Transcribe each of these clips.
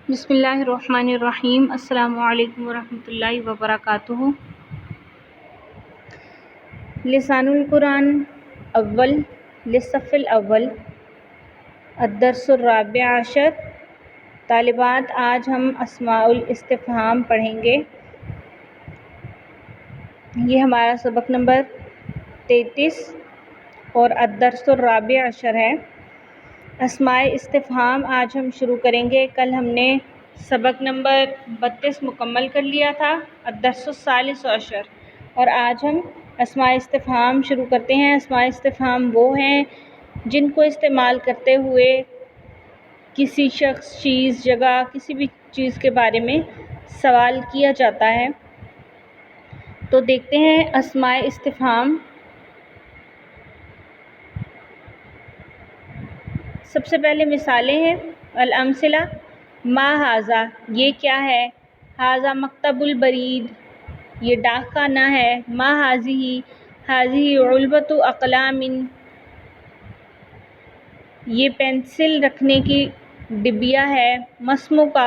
بسم اللہ الرحمن الرحیم۔ السلام علیکم ورحمۃ اللہ وبرکاتہ۔ لسان القرآن اول للصف الاول الدرس الرابع عشر۔ طالبات، آج ہم اسماء الاستفہام پڑھیں گے۔ یہ ہمارا سبق نمبر 33 اور الدرس الرابع عشر ہے۔ اسماء استفہام آج ہم شروع کریں گے۔ کل ہم نے سبق نمبر 32 مکمل کر لیا تھا، الدرس الثالث عشر، اور آج ہم اسماء استفہام شروع کرتے ہیں۔ اسماء استفہام وہ ہیں جن کو استعمال کرتے ہوئے کسی شخص، چیز، جگہ، کسی بھی چیز کے بارے میں سوال کیا جاتا ہے۔ تو دیکھتے ہیں اسماء استفہام۔ سب سے پہلے مثالیں ہیں۔ الامثلہ، ما ھذا، یہ کیا ہے؟ ھذا مکتب البرید، یہ ڈاک خانہ ہے۔ ما ھذہ، ھذہ علبۃ اقلام، یہ پینسل رکھنے کی ڈبیا ہے۔ ما اسمک،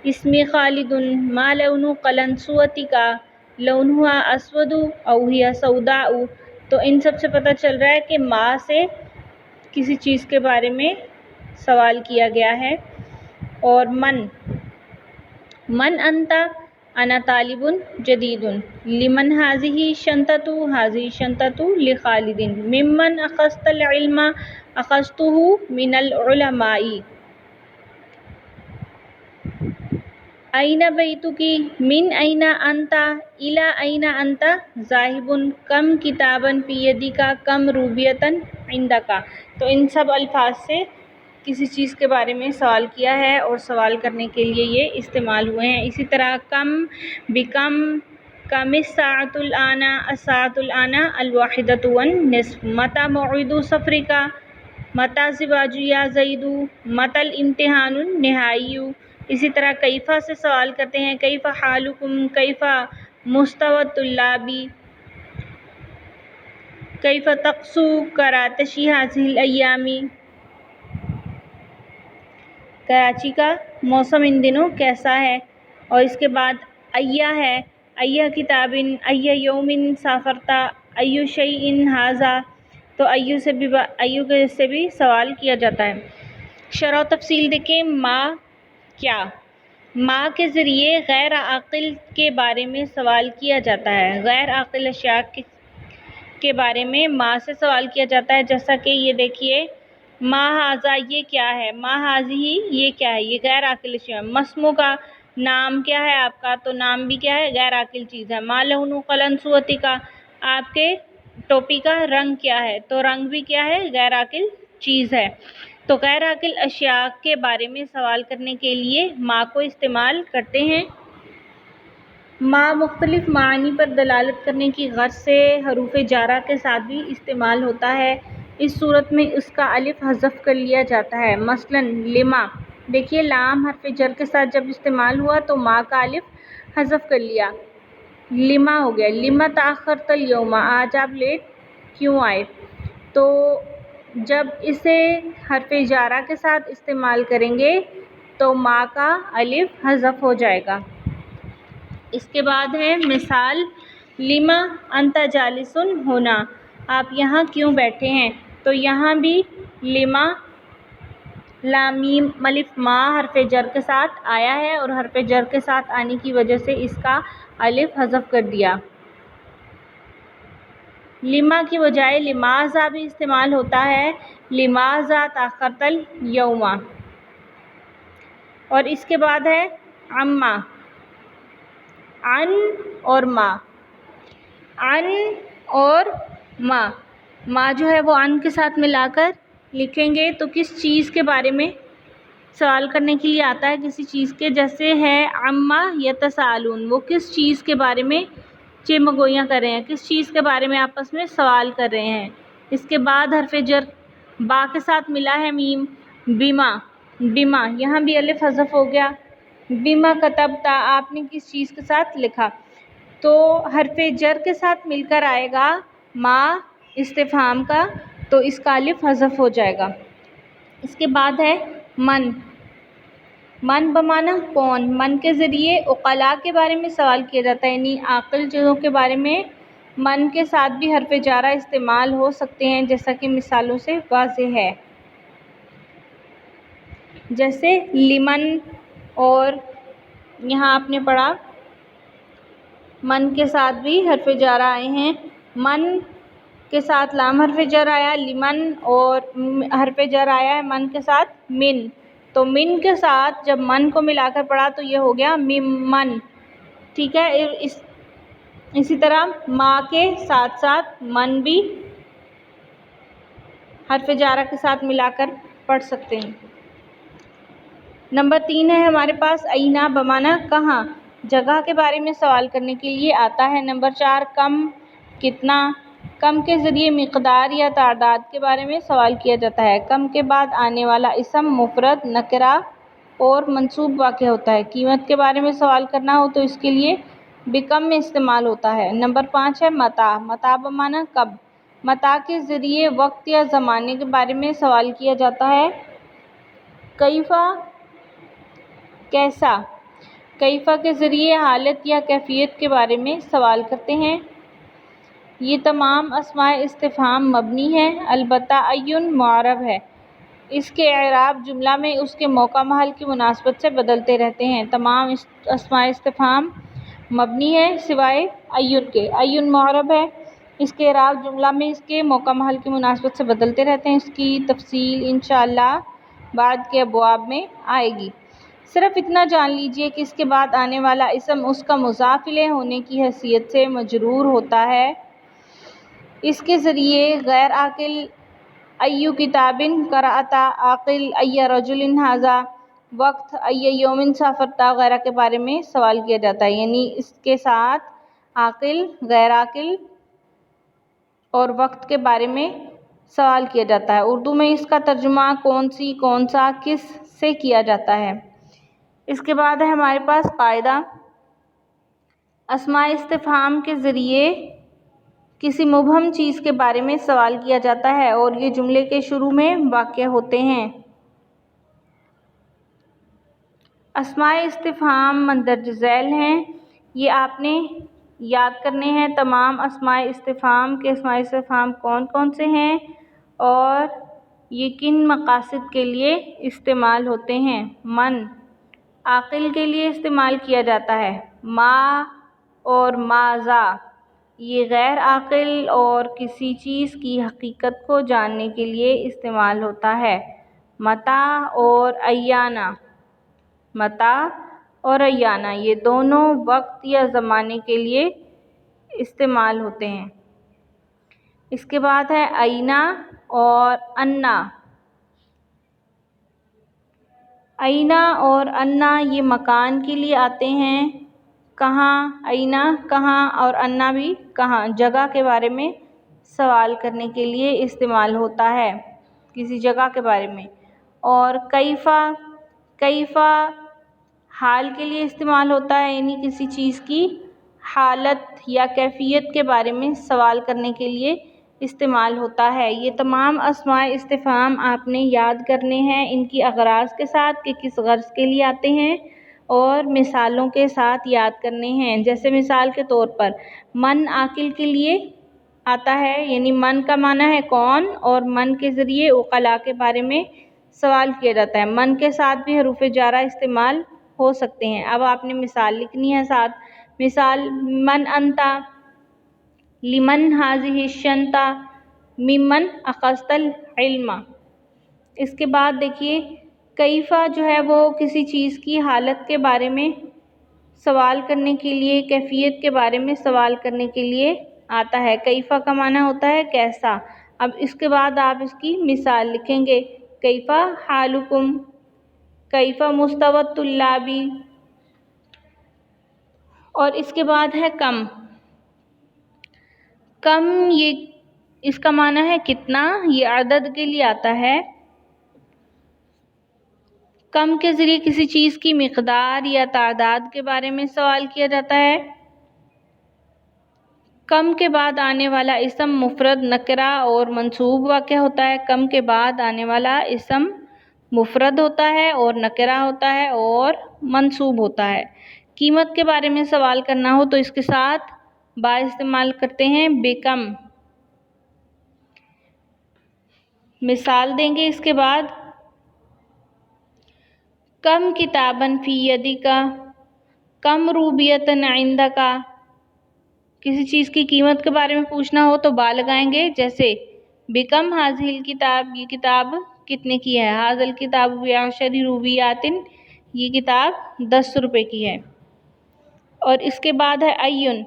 اسمی خالد۔ ما لون قلنسوتک، لونھا اسود او ہی سوداء۔ تو ان سب سے پتہ چل رہا ہے کہ ما سے کسی چیز کے بارے میں سوال کیا گیا ہے۔ اور من انت، انا طالب جدید۔ لمن ھذہ شنطۃ، ھذہ شنطۃ لخالد۔ ممن اخذت العلم، اخذتہ من العلماء۔ أين بيتك، من أين أنت، إلى أين أنت ذاهب۔ كم كتابا في يدك، كم روبية عندك۔ تو ان سب الفاظ سے کسی چیز کے بارے میں سوال کیا ہے اور سوال کرنے کے لیے یہ استعمال ہوئے ہیں۔ اسی طرح کم، بکم، کم الساعة الآن، الساعة الآن الواحدة والنصف۔ متى موعد سفرك، متى الزواج يا زید، متى الامتحان النہائی۔ اسی طرح کیفا سے سوال کرتے ہیں، کیف حالکم، کیف مستوی الطلاب، کیف طقس کراچی هذه الأيام، کراچی کا موسم ان دنوں کیسا ہے۔ اور اس کے بعد ایہ ہے، ایہ کتاب، ایہ یوم سافرت، ایہ شیء ھذا۔ تو ایہ سے بھی سوال کیا جاتا ہے۔ شرح و تفصیل دیکھیں۔ ما، کیا، ما کے ذریعے غیر عاقل کے بارے میں سوال کیا جاتا ہے۔ غیر عاقل اشیاء کے بارے میں ما سے سوال کیا جاتا ہے، جیسا کہ یہ دیکھیے، ما ھذا، یہ کیا ہے۔ ما ھذہ، یہ کیا ہے، یہ غیر عاقل اشیاء۔ ما اسمک، نام کیا ہے آپ کا، تو نام بھی کیا ہے، غیر عاقل چیز ہے۔ ما لون قلنسوتک، آپ کے ٹوپی کا رنگ کیا ہے، تو رنگ بھی کیا ہے، غیر عاقل چیز ہے۔ تو غیر عاقل اشیاء کے بارے میں سوال کرنے کے لیے ما کو استعمال کرتے ہیں۔ ما مختلف معانی پر دلالت کرنے کی غرض سے حروف جارہ کے ساتھ بھی استعمال ہوتا ہے۔ اس صورت میں اس کا الف حذف کر لیا جاتا ہے۔ مثلاً لما، دیکھیے لام حرف جر کے ساتھ جب استعمال ہوا تو ما کا الف حذف کر لیا، لما ہو گیا۔ لما تأخرت اليوم، آج آپ لیٹ کیوں آئے۔ تو جب اسے حرف جارہ کے ساتھ استعمال کریں گے تو ما کا الف حذف ہو جائے گا۔ اس کے بعد ہے مثال، لما انت جالس ہونا، آپ یہاں کیوں بیٹھے ہیں۔ تو یہاں بھی لما، لام میم الف ما حرف جر کے ساتھ آیا ہے اور حرف جر کے ساتھ آنے کی وجہ سے اس کا الف حذف کر دیا۔ لما کی بجائے لماذا بھی استعمال ہوتا ہے، لماذا تأخرت اليوم۔ اور اس کے بعد ہے عما، عن اور ما، عن اور ما۔ ما جو ہے وہ عن کے ساتھ ملا کر لکھیں گے تو کس چیز کے بارے میں سوال کرنے کے لیے آتا ہے، کسی چیز کے، جیسے ہے عما یتساءلون، وہ کس چیز کے بارے میں چمگویاں کر رہے ہیں، کس چیز کے بارے میں آپس میں سوال کر رہے ہیں۔ اس کے بعد حرف جر با کے ساتھ ملا ہے میم، بما، بما، یہاں بھی الف حذف ہو گیا۔ بما کتبت، آپ نے کس چیز کے ساتھ لکھا۔ تو حرف جر کے ساتھ مل کر آئے گا ما استفہام کا، تو اس کا الف حذف ہو جائے گا۔ اس کے بعد ہے من، من بمانا کون، من کے ذریعے عقلاء کے بارے میں سوال کیا جاتا ہے، یعنی عاقل چیزوں کے بارے میں من کے ساتھ بھی حرف جارہ استعمال ہو سکتے ہیں، جیسا کہ مثالوں سے واضح ہے، جیسے لمن، اور یہاں آپ نے پڑھا من کے ساتھ بھی حرف جارہ آئے ہیں، من کے ساتھ لام حرف جر آیا لمن، اور حرف جر آیا ہے من کے ساتھ من، تو من کے ساتھ جب من کو ملا کر پڑھا تو یہ ہو گیا ممن، ٹھیک ہے۔ اسی طرح ما کے ساتھ ساتھ من بھی حرف جارہ کے ساتھ ملا کر پڑھ سکتے ہیں۔ نمبر 3 ہے ہمارے پاس اینا بمانا کہاں، جگہ کے بارے میں سوال کرنے کے لیے آتا ہے۔ نمبر 4 کم، کتنا، کم کے ذریعے مقدار یا تعداد کے بارے میں سوال کیا جاتا ہے۔ کم کے بعد آنے والا اسم مفرد، نکرہ اور منصوب واقع ہوتا ہے۔ قیمت کے بارے میں سوال کرنا ہو تو اس کے لیے بکم میں استعمال ہوتا ہے۔ نمبر 5 ہے متى، متى بمانا کب، متى کے ذریعے وقت یا زمانے کے بارے میں سوال کیا جاتا ہے۔ کیف، کیسا، کیف کے ذریعے حالت یا کیفیت کے بارے میں سوال کرتے ہیں۔ یہ تمام اسماء استفہام مبنی ہے، البتہ ایون معرب ہے، اس کے اعراب جملہ میں اس کے موقع محل کی مناسبت سے بدلتے رہتے ہیں۔ تمام اسماء استفہام مبنی ہے سوائے ایون کے، ایون معرب ہے، اس کے اعراب جملہ میں اس کے موقع محل کی مناسبت سے بدلتے رہتے ہیں۔ اس کی تفصیل انشاءاللہ بعد کے ابواب میں آئے گی۔ صرف اتنا جان لیجئے کہ اس کے بعد آنے والا اسم اس کا مضاف الیہ ہونے کی حیثیت سے مجرور ہوتا ہے۔ اس کے ذریعے غیر عاقل ای کتاب قرأت، عاقل ای رجل ھذا، وقت ای یوم سافرت وغیرہ کے بارے میں سوال کیا جاتا ہے، یعنی اس کے ساتھ عاقل، غیر عاقل اور وقت کے بارے میں سوال کیا جاتا ہے۔ اردو میں اس کا ترجمہ کون سی، کون سا، کس سے کیا جاتا ہے۔ اس کے بعد ہے ہمارے پاس قاعدہ، اسماء استفہام کے ذریعے کسی مبہم چیز کے بارے میں سوال کیا جاتا ہے اور یہ جملے کے شروع میں واقع ہوتے ہیں۔ اسماء استفہام مندرجہ ذیل ہیں، یہ آپ نے یاد کرنے ہیں۔ تمام اسماء استفہام کے اسماء استفہام کون کون سے ہیں اور یہ کن مقاصد کے لیے استعمال ہوتے ہیں۔ من عاقل کے لیے استعمال کیا جاتا ہے، ما اور ماذا یہ غیر عاقل اور کسی چیز کی حقیقت کو جاننے کے لیے استعمال ہوتا ہے۔ متى اور ایانا، متى اور ایانا یہ دونوں وقت یا زمانے کے لیے استعمال ہوتے ہیں۔ اس کے بعد ہے اینا اور انا، اینا اور انا یہ مکان کے لیے آتے ہیں، کہاں، اینا کہاں اور انا بھی کہاں، جگہ کے بارے میں سوال کرنے کے لیے استعمال ہوتا ہے، کسی جگہ کے بارے میں۔ اور کیف، کیف حال کے لیے استعمال ہوتا ہے، یعنی کسی چیز کی حالت یا کیفیت کے بارے میں سوال کرنے کے لیے استعمال ہوتا ہے۔ یہ تمام اسماء استفہام آپ نے یاد کرنے ہیں ان کی اغراض کے ساتھ کہ کس غرض کے لیے آتے ہیں اور مثالوں کے ساتھ یاد کرنے ہیں۔ جیسے مثال کے طور پر من عاقل کے لیے آتا ہے، یعنی من کا معنی ہے کون، اور من کے ذریعے عقلاء کے بارے میں سوال کیا جاتا ہے۔ من کے ساتھ بھی حروف جارہ استعمال ہو سکتے ہیں۔ اب آپ نے مثال لکھنی ہے ساتھ، مثال من انت، لمن هذه الشنطة، ممن اخذت العلم۔ اس کے بعد دیکھیے کیف جو ہے وہ کسی چیز کی حالت کے بارے میں سوال کرنے کے لیے، کیفیت کے بارے میں سوال کرنے کے لیے آتا ہے۔ کیف کا معنی ہوتا ہے کیسا۔ اب اس کے بعد آپ اس کی مثال لکھیں گے، کیف حالکم، کیف مستوی الطلاب۔ اور اس کے بعد ہے کم، کم یہ اس کا معنی ہے کتنا، یہ عدد کے لیے آتا ہے۔ کم کے ذریعے کسی چیز کی مقدار یا تعداد کے بارے میں سوال کیا جاتا ہے۔ کم کے بعد آنے والا اسم مفرد، نکرہ اور منصوب واقع ہوتا ہے۔ کم کے بعد آنے والا اسم مفرد ہوتا ہے اور نکرہ ہوتا ہے اور منصوب ہوتا ہے۔ قیمت کے بارے میں سوال کرنا ہو تو اس کے ساتھ با استعمال کرتے ہیں بیکم۔ مثال دیں گے اس کے بعد، کم کتاباً فی یدک، کم روبیتاً عندک۔ کسی چیز کی قیمت کے بارے میں پوچھنا ہو تو با لگائیں گے، جیسے بکم ھذہ الکتاب، یہ کتاب کتنے کی ہے، ھذا الکتاب بعشر روبیات، یہ کتاب 10 روپے کی ہے۔ اور اس کے بعد ہے ایون۔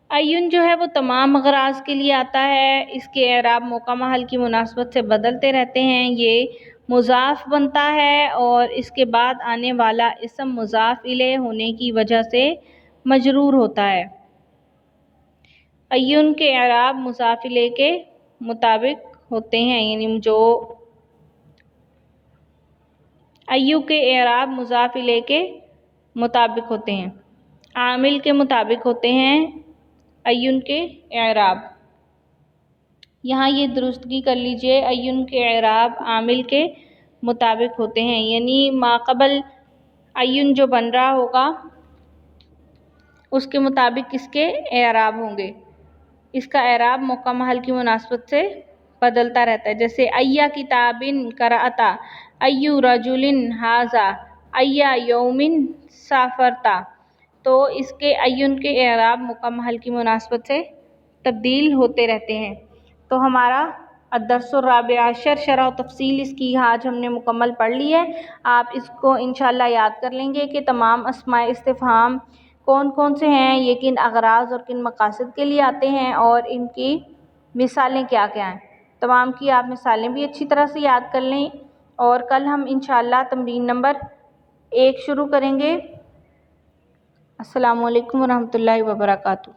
ایون جو ہے وہ تمام اغراض کے لیے آتا ہے، اس کے اعراب موقع محل کی مناسبت سے بدلتے رہتے ہیں۔ یہ مضاف بنتا ہے اور اس کے بعد آنے والا اسم مضاف الیہ ہونے کی وجہ سے مجرور ہوتا ہے۔ ایون کے اعراب مضاف الیہ کے مطابق ہوتے ہیں، یعنی جو ایو کے اعراب مضاف الیہ کے مطابق ہوتے ہیں، عامل کے مطابق ہوتے ہیں ایون کے اعراب۔ یہاں یہ درستگی کر لیجئے، ایون کے اعراب عامل کے مطابق ہوتے ہیں، یعنی ماقبل ایون جو بن رہا ہوگا اس کے مطابق اس کے اعراب ہوں گے۔ اس کا اعراب موقع محل کی مناسبت سے بدلتا رہتا ہے، جیسے ای کتاب قرأت، ای رجل ھذا، ای یوم سافرت۔ تو اس کے ایون کے اعراب موقع محل کی مناسبت سے تبدیل ہوتے رہتے ہیں۔ تو ہمارا الدرس الرابع عشر شرح و تفصیل اس کی آج ہم نے مکمل پڑھ لی ہے۔ آپ اس کو انشاءاللہ یاد کر لیں گے کہ تمام اسماء استفہام کون کون سے ہیں، یہ کن اغراض اور کن مقاصد کے لیے آتے ہیں اور ان کی مثالیں کیا کیا ہیں۔ تمام کی آپ مثالیں بھی اچھی طرح سے یاد کر لیں، اور کل ہم انشاءاللہ تمرین نمبر 1 شروع کریں گے۔ السلام علیکم ورحمۃ اللہ وبرکاتہ۔